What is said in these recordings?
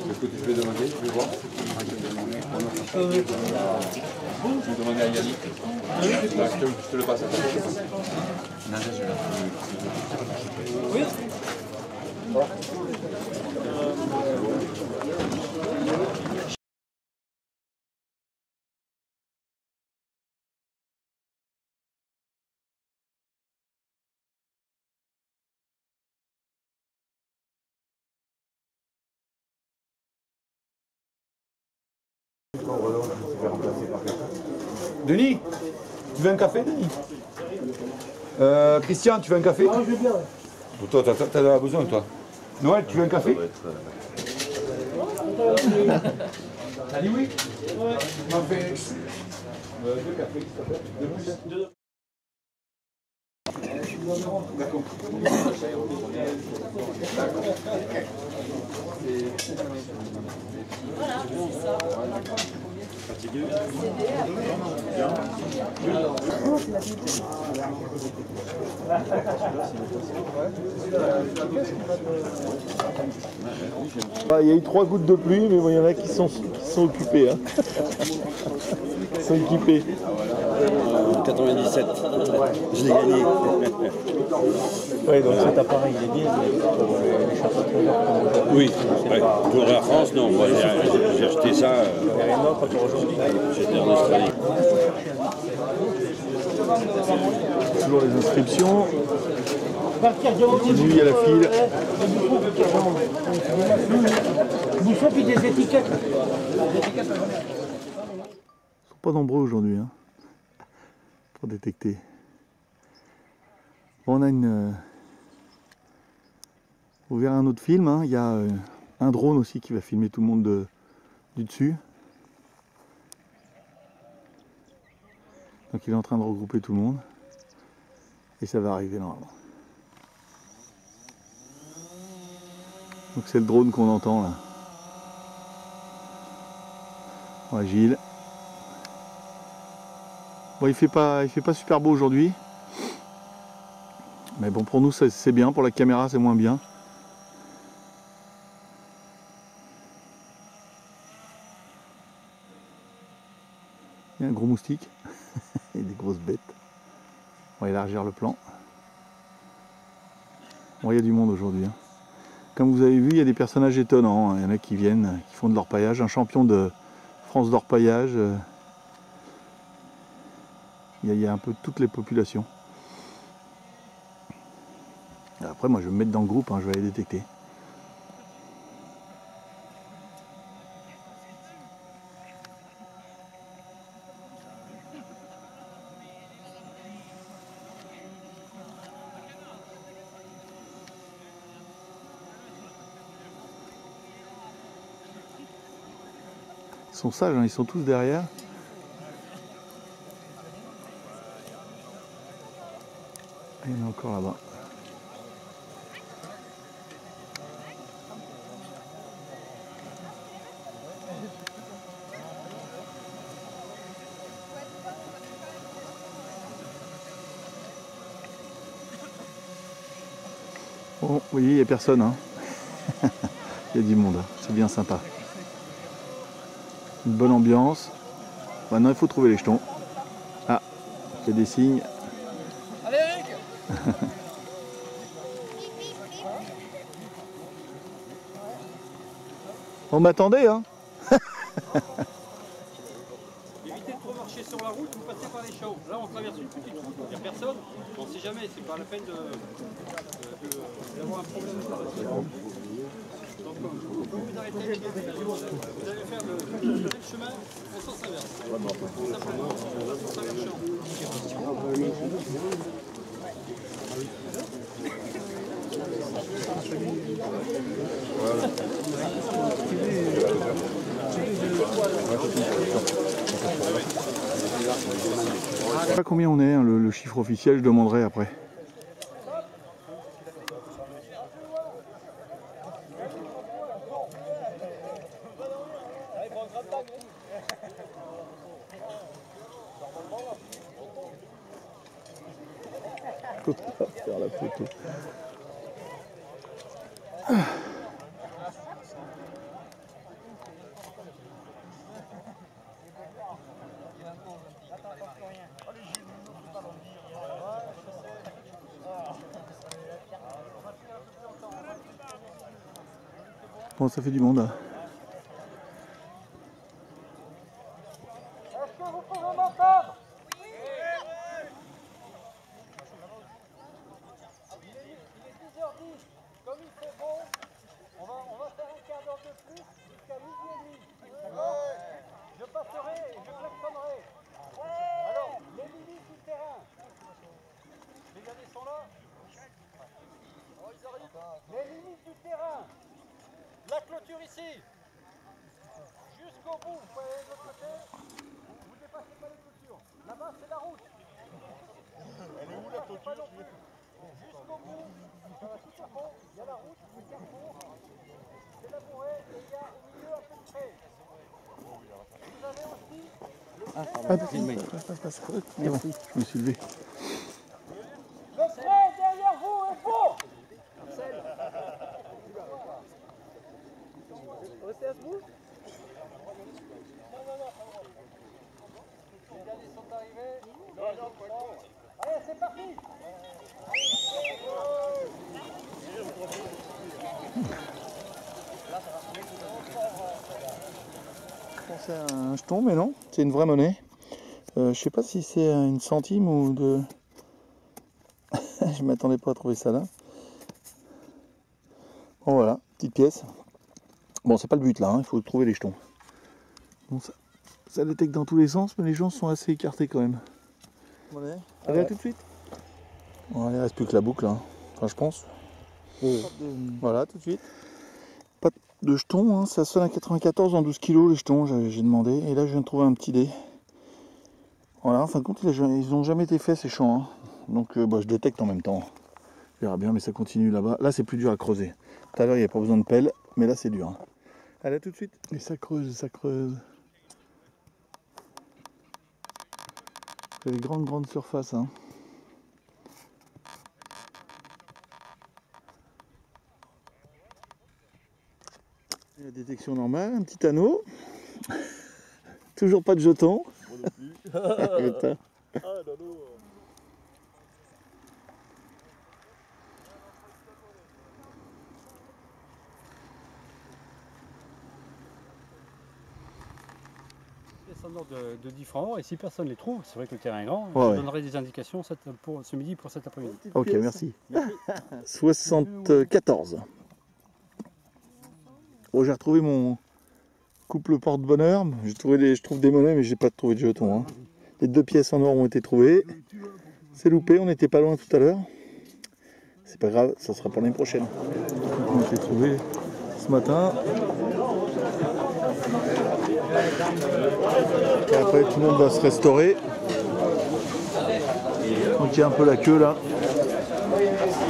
Est-ce que tu peux demander, tu veux voir? Je vais demander à Yannick. Je te le passe à toi. Oui. Denis, tu veux un café, Denis? Christian, tu veux un café? Ah, je veux bien. Toi, t'en as besoin, toi. Noël, tu veux un café? T'as dit oui? Ouais. Tu m'as fait deux cafés, s'il te plaît. D'accord. Voilà, c'est ça. Fatigué? Il y a eu 3 gouttes de pluie, mais il y en a qui sont occupés. Hein. Ils sont équipés. 97, je l'ai gagné. Oui, donc cet appareil, il est bien pour les chapeaux de couleur. Oui, ouais. Pour la France, non. Moi, j'ai acheté ça. J'étais en Australie. Toujours les inscriptions. Continue, il y a la file. Bouchon puis des étiquettes. Ils ne sont pas nombreux aujourd'hui hein, pour détecter. Bon, on a vous verrez un autre film, hein. Il y a un drone aussi qui va filmer tout le monde du dessus. Donc il est en train de regrouper tout le monde. Et ça va arriver normalement. Donc c'est le drone qu'on entend là. Ouais, Gilles. Bon, il fait pas super beau aujourd'hui. Mais bon, pour nous c'est bien, pour la caméra c'est moins bien. Il y a un gros moustique et des grosses bêtes. On va élargir le plan. Bon, il y a du monde aujourd'hui. Hein. Comme vous avez vu, il y a des personnages étonnants. Il y en a qui viennent, qui font de l'orpaillage. Un champion de France d'orpaillage. Il y a un peu toutes les populations. Après, moi, je vais me mettre dans le groupe, hein, je vais aller détecter. Ils sont sages, hein, ils sont tous derrière. Il y en a encore là-bas. Bon, vous voyez, il n'y a personne. Hein. Il y a du monde, hein. C'est bien sympa. Une bonne ambiance. Maintenant il faut trouver les jetons. Ah, il y a des signes. Allez Eric. On m'attendait hein. Évitez de trop marcher sur la route, vous passez par les champs. Là on traverse une petite route, il n'y a personne. On ne sait jamais, c'est pas la peine d'avoir un problème avec la voiture. Donc quand vous arrêtez, vous allez faire le chemin en sens inverse. Tout simplement, on va pour travers le champ. Je sais pas combien on est, hein, le chiffre officiel, je demanderai après. Faut pas faire la photo. Bon, ça fait du monde. Hein. Est-ce que vous pouvez m'entendre? Il est 10h10. Comme il fait beau, on va faire un quart d'heure de plus jusqu'à midi et demi. D'accord? Je passerai et je klaxonnerai. Alors, les limites du terrain. Les gars sont là? Oh, ils arrivent. Les limites du terrain. La clôture ici. Jusqu'au bout, vous pouvez aller de l'autre côté. Vous ne dépassez pas les clôtures. Là-bas, c'est la route. Elle est où la clôture? Jusqu'au bout, ça va tout au fond. Il y a la route, le carrefour, c'est la bourrée et il y a au milieu un peu de près. Vous avez aussi le pré Je me suis levé. Le pré derrière vous est beau. Restez à debout. Les derniers sont arrivés. Allez, c'est parti. Je pensais à un jeton, mais non, c'est une vraie monnaie. Je sais pas si c'est une centime ou de... Je m'attendais pas à trouver ça là. Bon voilà, petite pièce. Bon, c'est pas le but là, hein, il faut trouver les jetons. Bon, ça détecte dans tous les sens, mais les gens sont assez écartés quand même. Allez, à tout de suite. Bon, allez, il reste plus que la boucle, hein. Enfin, je pense. Voilà, tout de suite. Pas de jetons, hein. Ça sonne à 94 en 12 kg les jetons, j'ai demandé. Et là, je viens de trouver un petit dé. Voilà, en fin de compte, ils n'ont jamais été faits ces champs. Hein. Donc, je détecte en même temps. On verra bien, mais ça continue là-bas. Là, c'est plus dur à creuser. Tout à l'heure, il n'y avait pas besoin de pelle, mais là, c'est dur. Hein. Allez, à tout de suite. Et ça creuse, ça creuse. C'est des grandes surfaces. Hein. Et la détection normale, un petit anneau. Toujours pas de jetons. Putain. Descendant de 10 francs et si personne ne les trouve, c'est vrai que le terrain est grand, Ouais, je donnerai des indications pour ce midi pour cet après-midi. Ok, merci. 74. Bon, j'ai retrouvé mon couple porte-bonheur. Je trouve des monnaies, mais j'ai pas trouvé de jetons. Hein. Les 2 pièces en or ont été trouvées. C'est loupé, on n'était pas loin tout à l'heure. C'est pas grave, ça sera pour l'année prochaine. On a été trouvés ce matin. Et après, tout le monde va se restaurer. Donc il y a un peu la queue là.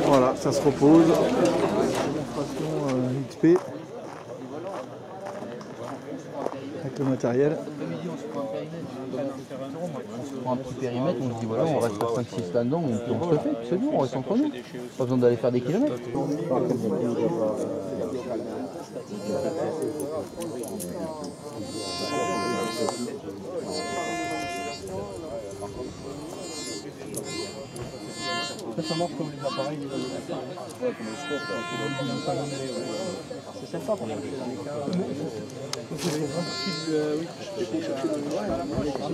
Voilà, ça se repose. Démonstration XP. Avec le matériel. On prend un petit périmètre, on se dit voilà, on reste à 5-6 là-dedans, on se le fait, c'est bon, on reste entre nous. Pas besoin d'aller faire des kilomètres. Ça marche comme les appareils. C'est sympa pour les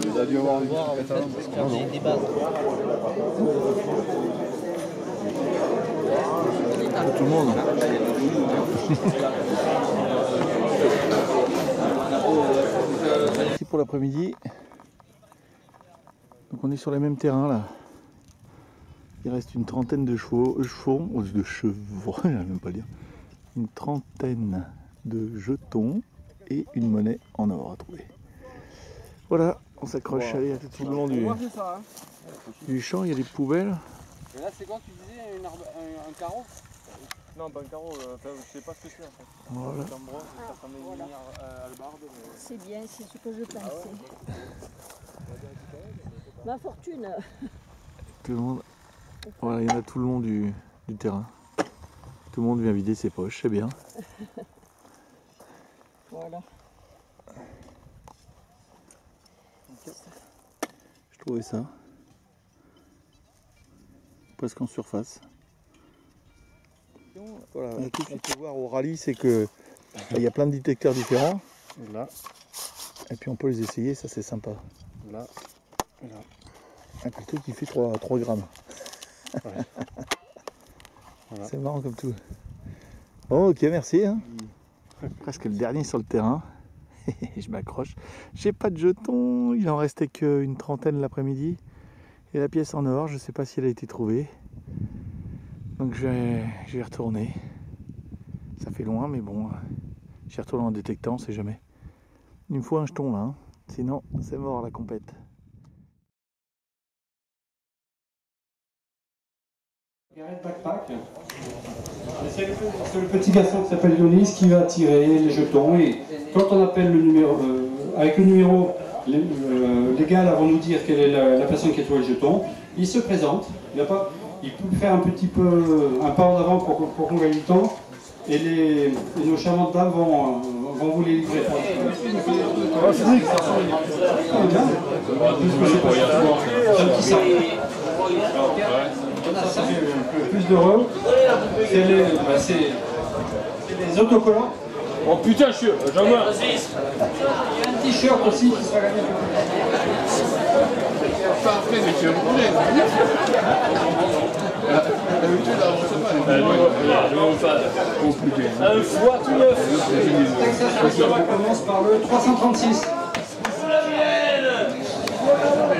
Il a dû avoir envie. Des bases. Tout le monde. Ici pour l'après-midi. Donc on est sur les mêmes terrains là. Il reste une trentaine de chevaux, j'arrive même pas à dire. Une trentaine de jetons et une monnaie en or à trouver. Voilà, on s'accroche, allez, à tout le long du champ, il y a des poubelles. Et là, c'est quoi tu disais un carreau? Non, pas un carreau, je sais pas ce que c'est en fait. Voilà. C'est bien, c'est ce que je pensais. Ma fortune. Tout le monde. Voilà, il y en a tout le long du terrain. Tout le monde vient vider ses poches, c'est bien. Voilà. Je trouvais ça. Presque en surface. Voilà, tout ce qu'il faut voir au rallye, c'est que il y a plein de détecteurs différents. Là. Et puis on peut les essayer, ça c'est sympa. Là. Là. Un couteau qui fait 3 grammes. Ouais. Voilà. C'est marrant comme tout. Bon, ok, merci. Hein. Presque le dernier sur le terrain. Je m'accroche. J'ai pas de jetons. Il en restait qu'une trentaine l'après-midi. Et la pièce en or, je sais pas si elle a été trouvée. Donc je vais retourner. Ça fait loin, mais bon. J'y retourne en détectant, on sait jamais. Il me faut un jeton là. Hein. Sinon, c'est mort la compète. Gareth Backpack. C'est le petit garçon qui s'appelle Yonis qui va tirer les jetons et quand on appelle le numéro, avec le numéro légal avant de nous dire quelle est la personne qui a trouvé le jeton, il se présente, il peut faire un petit peu un pas en avant pour qu'on gagne du temps et nos charmantes dames vont vous les livrer. Ça fait le plus d'heureux, c'est les autocollants. Oh putain, je suis. J'en vois. Il y a un t-shirt aussi qui sera gagné. Un fois tout neuf. Texas commence par le 336.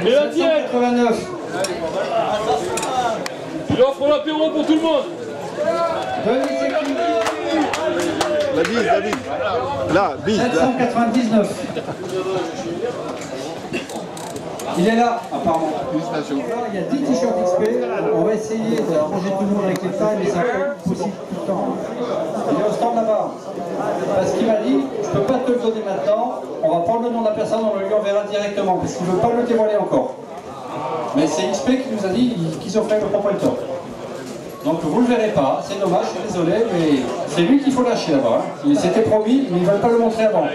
Mais la tienne. 89. Il offre l'apéro pour tout le monde. La bise, la bise. Là, bise. 799. Il est là, apparemment. Il y a 10 t-shirts XP. On va essayer d'arranger tout le monde avec les tailles, mais ça n'est pas possible tout le temps. Il est au stand là-bas. Parce qu'il m'a dit, je ne peux pas te le donner maintenant. On va prendre le nom de la personne, on le lui enverra directement. Parce qu'il ne veut pas le dévoiler encore. Mais c'est XP qui nous a dit qu'ils offraient le propriétaire. Donc vous ne le verrez pas, c'est dommage, je suis désolé, mais c'est lui qu'il faut lâcher là-bas. Il s'était promis, mais il ne veut pas le montrer avant.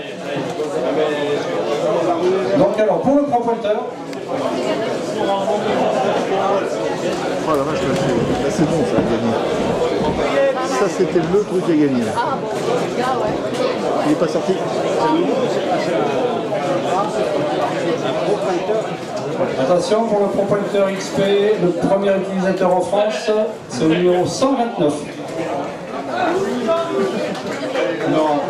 Donc alors, pour le propriétaire... Oh la vache, là c'est bon, ça a gagné. Ça c'était le truc à gagner là. Ah bon, là ouais. Il n'est pas sorti. Attention, pour le propriétaire XP, le premier utilisateur en France, c'est le numéro 129. Non,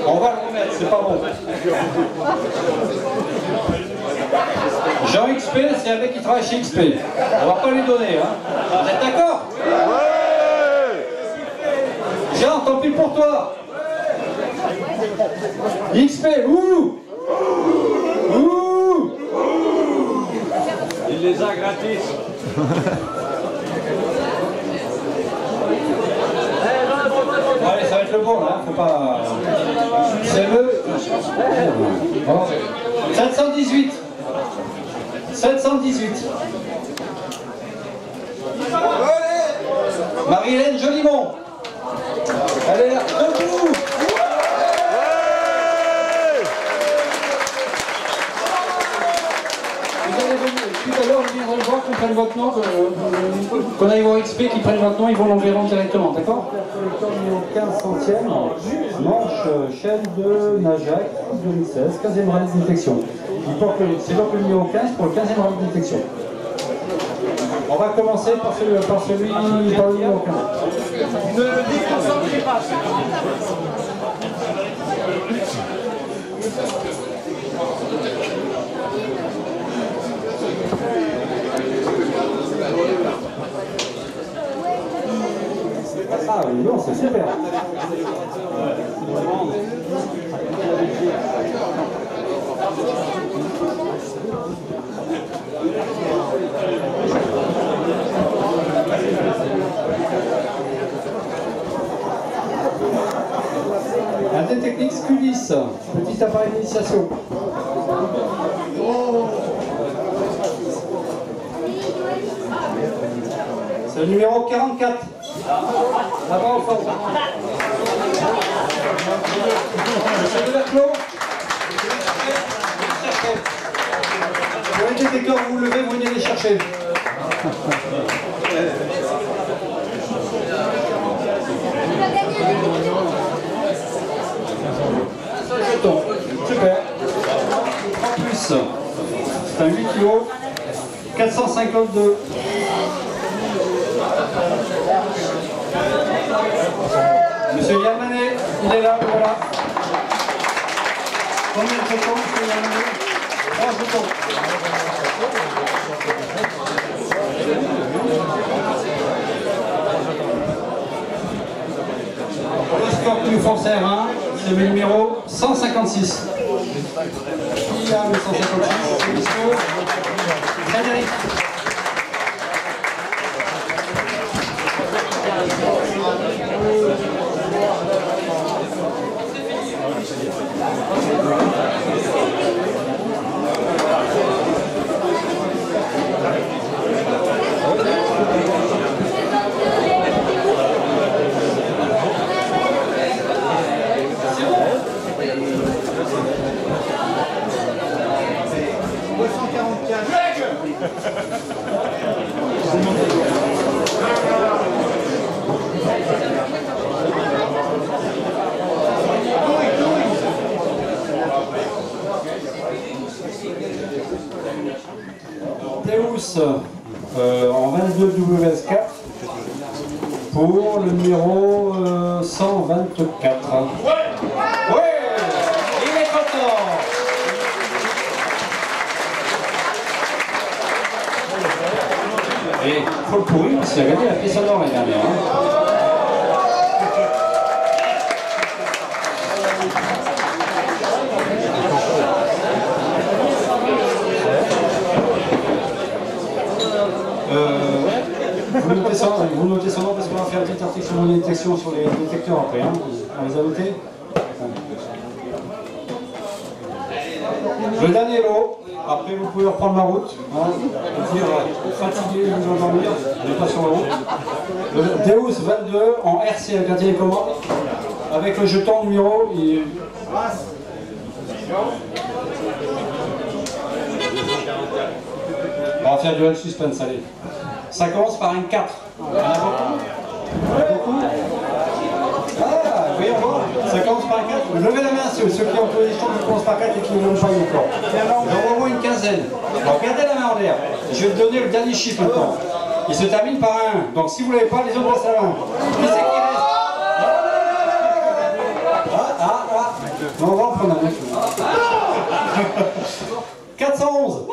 on va le remettre, c'est pas bon. Jean XP, c'est un mec qui travaille chez XP. On va pas lui donner, hein. Vous êtes d'accord? Jean, tant pis pour toi. XP, ouh! Ouh! Il les a gratis. Allez, ça va être le bon là, faut pas... C'est le... Bon. 718. 718. Marie-Hélène Jolimont. Elle est là, debout. votre nom, qu'on aille voir XP, qu'ils prennent votre nom, ils vont l'enverront directement, d'accord? Collecteur numéro 15 centième, manche chaîne de Najac 2016, 15e rallye de détection. C'est donc le numéro 15 pour le 15e rallye de détection. On va commencer par le numéro 15. Ne le déconcentrez pas. Ah oui, non, c'est super. Un T-Technics Q10, petit appareil d'initiation. C'est le numéro 44. Là-bas au fond. Monsieur Deverclos. Vous avez le détecteur, vous vous levez, vous venez les chercher. Jeton. Super. En plus, c'est un 8 kg, 452. Monsieur Yann Manet, il est là, voilà. Combien de jetons, monsieur Yann Manet? 3 jetons. Le score que nous font CR1, c'est le numéro 156. Qui a le 156? C'est monsieur Frédéric. Deus en 22 WS4 pour le numéro 124. Ouais, il est content. Et il faut le pourrir parce qu'il a gagné la pièce en or l'année dernière. Vous notez son nom parce qu'on va faire une petite article sur les détections sur les détecteurs après. Hein. On les a notés. Le dernier lot, après vous pouvez reprendre la route. Hein, dire fatigué, vous endormir, vous n'êtes pas sur la route. Le Deus 22 en RC avec la télécommande, avec le jeton numéro. On va faire du suspense, allez. Ça commence par un 4. Il y en a beaucoup. Ah, oui, on voit. Ça commence par un 4. Levez la main, ceux qui ont tous les jetons qui commencent par 4 et qui ne l'ont pas encore. J'en vois une quinzaine. Alors, regardez la main en l'air. Je vais vous donner le dernier chiffre maintenant. Il se termine par un 1. Donc, si vous ne l'avez pas, les autres restent à la main. Qui c'est qui reste? Non, on va en prendre un autre. 411.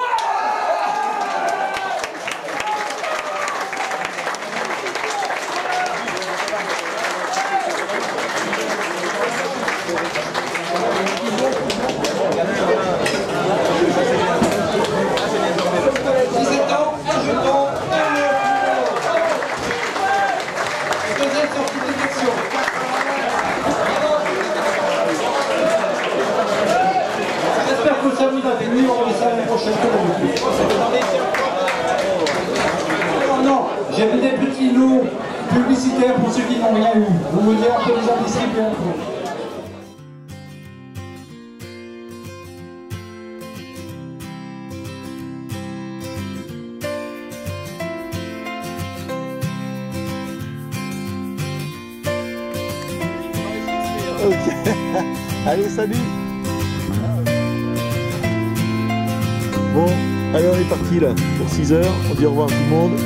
J'ai vu des petits lots publicitaires pour ceux qui n'ont rien eu. Vous me direz, on peut les en distribuer. Ok. Allez, salut. Bon, allez, on est parti là pour 6 h. On dit au revoir à tout le monde.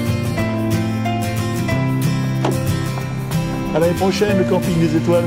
À l'année prochaine, le camping des étoiles.